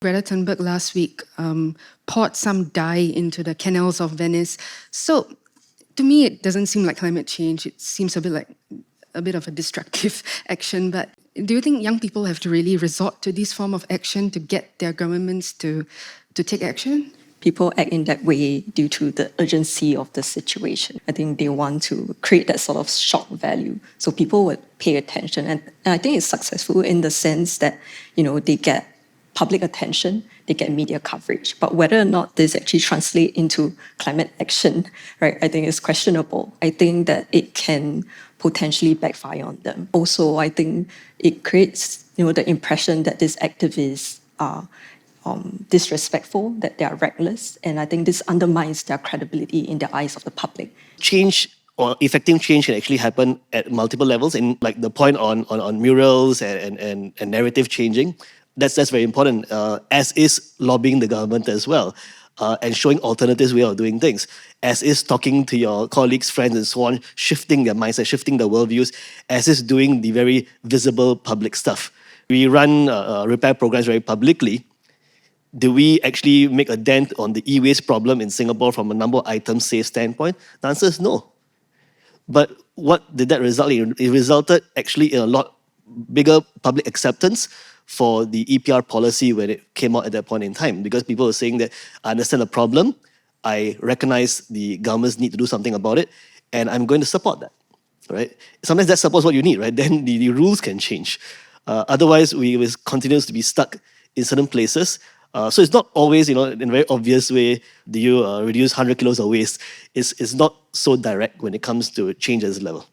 Greta Thunberg last week poured some dye into the canals of Venice. So to me, it doesn't seem like climate change. It seems a bit like a bit of a destructive action. But do you think young people have to really resort to this form of action to get their governments to take action? People act in that way due to the urgency of the situation. I think they want to create that sort of shock value. So people would pay attention. And I think it's successful in the sense that, they get public attention, they get media coverage. But whether or not this actually translates into climate action, right, I think is questionable. I think that it can potentially backfire on them. Also, I think it creates, the impression that these activists are disrespectful, that they are reckless, and I think this undermines their credibility in the eyes of the public. Change or effective change can actually happen at multiple levels, and like the point on murals and narrative changing, that's very important, as is lobbying the government as well, and showing alternatives way of doing things, as is talking to your colleagues, friends and so on, shifting their mindset, shifting their worldviews, as is doing the very visible public stuff. We run repair programs very publicly. Do we actually make a dent on the e-waste problem in Singapore from a number of items saved standpoint? The answer is no. But what did that result in? It resulted actually in a lot bigger public acceptance for the EPR policy when it came out at that point in time, because people were saying that I understand the problem, I recognize the government's need to do something about it, and I'm going to support that, right? Sometimes that supports what you need, right? Then the rules can change. Otherwise, we will continue to be stuck in certain places. So it's not always, in a very obvious way, do you reduce 100 kilos of waste? It's not so direct when it comes to change at this level.